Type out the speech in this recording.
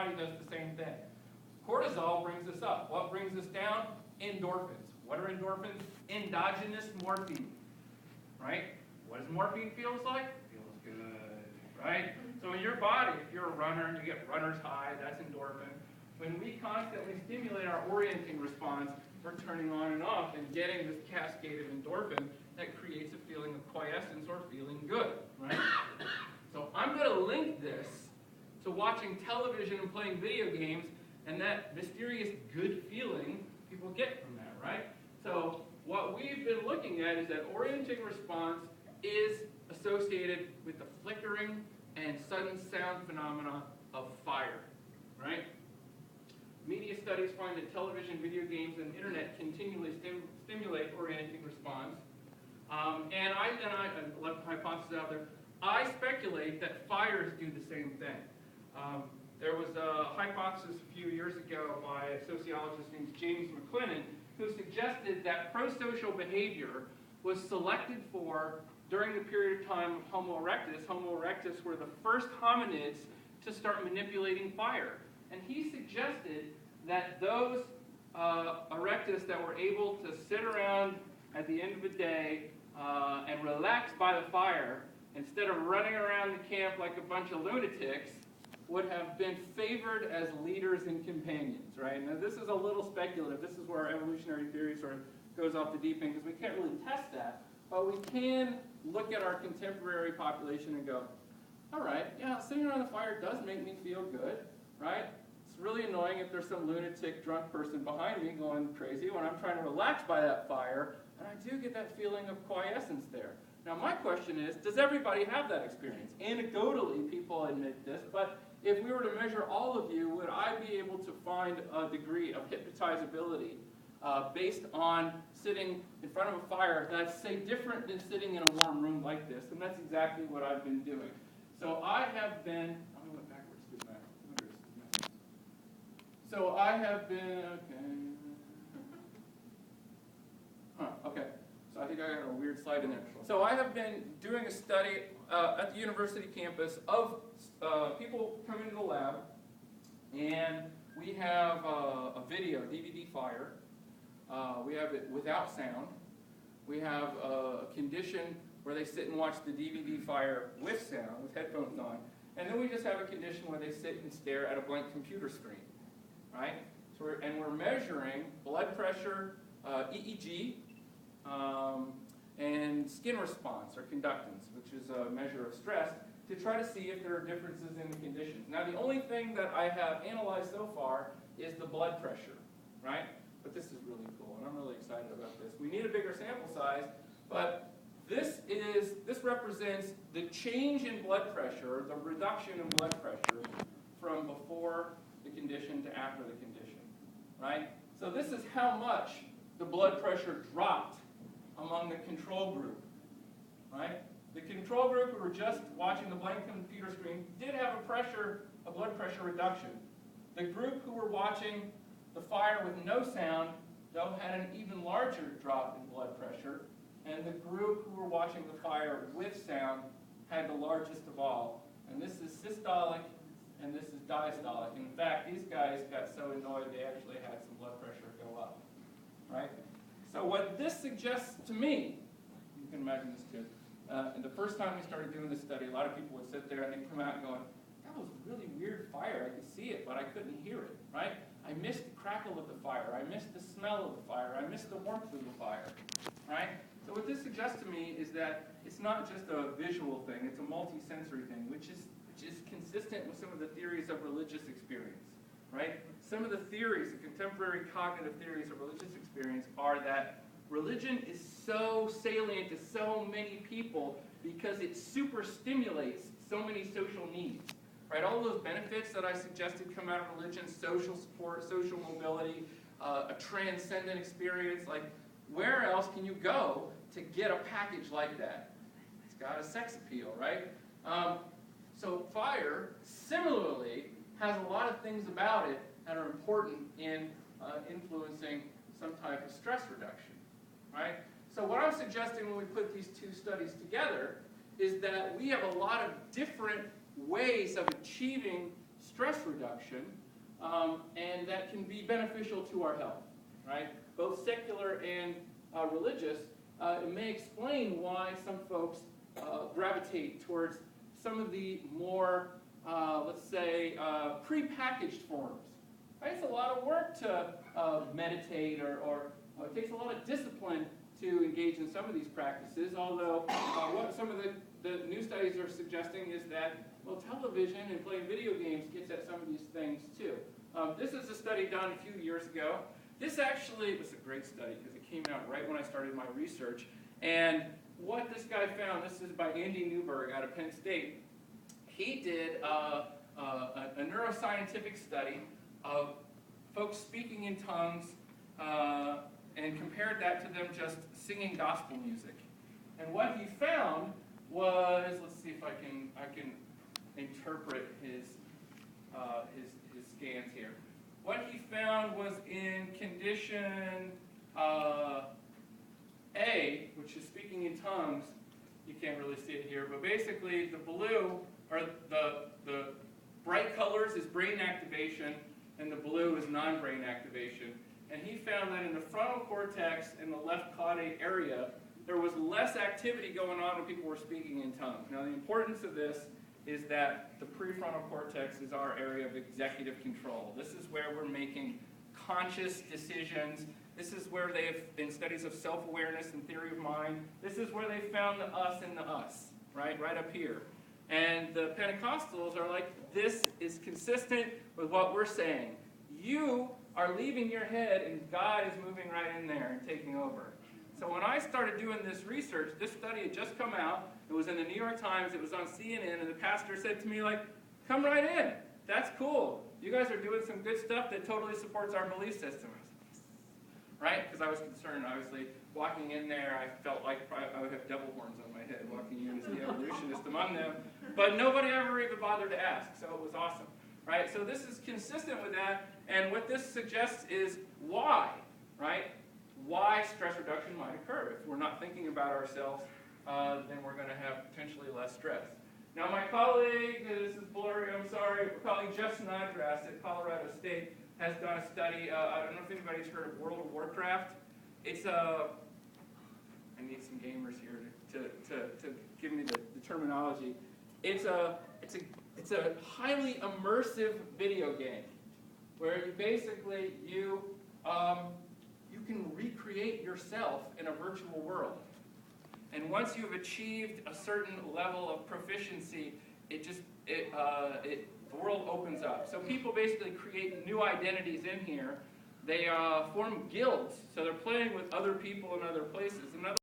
body does the same thing. Cortisol brings us up. What brings us down? Endorphins. What are endorphins? Endogenous morphine, right? What does morphine feel like? It feels good, right? So in your body, if you're a runner and you get runner's high, that's endorphin. When we constantly stimulate our orienting response, we're turning on and off and getting this cascade of endorphin that creates a feeling of quiescence or feeling good, right? So I'm going to link this to watching television and playing video games and that mysterious good feeling people get from that, right? So what we've been looking at is that orienting response is associated with the flickering and sudden sound phenomena of fire, right? Media studies find that television, video games, and internet continually stimulate orienting response. And I left a hypothesis out there. I speculate that fires do the same thing. There was a hypothesis a few years ago by a sociologist named James McLennan who suggested that prosocial behavior was selected for during the period of time of Homo erectus. Homo erectus were the first hominids to start manipulating fire. And he suggested that those erectus that were able to sit around at the end of the day and relax by the fire, instead of running around the camp like a bunch of lunatics, would have been favored as leaders and companions, right? Now this is a little speculative. This is where our evolutionary theory sort of goes off the deep end because we can't really test that, but we can look at our contemporary population and go, all right, yeah, sitting around the fire does make me feel good, right? It's really annoying if there's some lunatic drunk person behind me going crazy when I'm trying to relax by that fire, and I do get that feeling of quiescence there. Now my question is, does everybody have that experience? Anecdotally, people admit this, but if we were to measure all of you, would I be able to find a degree of hypnotizability based on sitting in front of a fire that's, say, different than sitting in a warm room like this? And that's exactly what I've been doing. So I have been, I went backwards, didn't I? So I have been, okay. So I think I got a weird slide in there. So I have been doing a study at the university campus of people coming to the lab, and we have a video, DVD fire. We have it without sound. We have a condition where they sit and watch the DVD fire with sound, with headphones on. And then we just have a condition where they sit and stare at a blank computer screen, right? So we're measuring blood pressure, EEG, and skin response, or conductance, which is a measure of stress, to try to see if there are differences in the conditions. Now, the only thing that I have analyzed so far is the blood pressure, right? But this is really cool, and I'm really excited about this. We need a bigger sample size, but this represents the change in blood pressure, the reduction in blood pressure from before the condition to after the condition, right? So this is how much the blood pressure dropped among the control group, right? The control group who were just watching the blank computer screen did have a blood pressure reduction. The group who were watching the fire with no sound, though, had an even larger drop in blood pressure, and the group who were watching the fire with sound had the largest of all. And this is systolic, and this is diastolic. In fact, these guys got so annoyed they actually had some blood pressure go up, right? So what this suggests to me, you can imagine this too, and the first time we started doing this study, a lot of people would sit there and they'd come out and go, that was a really weird fire. I could see it, but I couldn't hear it, right? I missed the crackle of the fire. I missed the smell of the fire. I missed the warmth of the fire, right? So what this suggests to me is that it's not just a visual thing, it's a multi-sensory thing, which is consistent with some of the theories of religious experience, right? Some of the theories, the contemporary cognitive theories of religious experience are that religion is so salient to so many people because it super stimulates so many social needs, right? All those benefits that I suggested come out of religion, social support, social mobility, a transcendent experience, like where else can you go to get a package like that? It's got a sex appeal, right? So fire, similarly, has a lot of things about it that are important in influencing some type of stress reduction, right? So what I'm suggesting when we put these two studies together is that we have a lot of different ways of achieving stress reduction, and that can be beneficial to our health, right? Both secular and religious. It may explain why some folks gravitate towards some of the more, let's say, prepackaged forms. Right? It's a lot of work to meditate, or it takes a lot of discipline to engage in some of these practices, although what some of the new studies are suggesting is that, well, television and playing video games gets at some of these things too. This is a study done a few years ago. This actually was a great study because it came out right when I started my research. And what this guy found, this is by Andy Newberg out of Penn State, he did a neuroscientific study of folks speaking in tongues and compared that to them just singing gospel music. And what he found was, let's see if I can interpret his scans here. What he found was in condition A, which is speaking in tongues, you can't really see it here, but basically the blue, or the bright colors is brain activation, and the blue is non-brain activation. And he found that in the frontal cortex and the left caudate area, there was less activity going on when people were speaking in tongues. Now the importance of this is that the prefrontal cortex is our area of executive control. This is where we're making conscious decisions. This is where they have, in studies of self-awareness and theory of mind, this is where they found the us in the us, right up here. And the Pentecostals are like, this is consistent with what we're saying. You are leaving your head and God is moving right in there and taking over. So when I started doing this research, this study had just come out. It was in the New York Times, it was on CNN, and the pastor said to me, like, come right in. That's cool. You guys are doing some good stuff that totally supports our belief system. Right? Because I was concerned, obviously, walking in there, I felt like I would have devil horns on my head walking in as the evolutionist among them. But nobody ever even bothered to ask, so it was awesome. Right? So this is consistent with that, and what this suggests is why, right? Why stress reduction might occur. If we're not thinking about ourselves, then we're going to have potentially less stress. Now my colleague, this is blurry, I'm sorry, my colleague Jeff Snodgrass at Colorado State has done a study. I don't know if anybody's heard of World of Warcraft. It's a, I need some gamers here to give me the terminology. It's a highly immersive video game where you basically you can recreate yourself in a virtual world. And once you've achieved a certain level of proficiency, the world opens up. So people basically create new identities in here. They form guilds, so they're playing with other people in other places. In other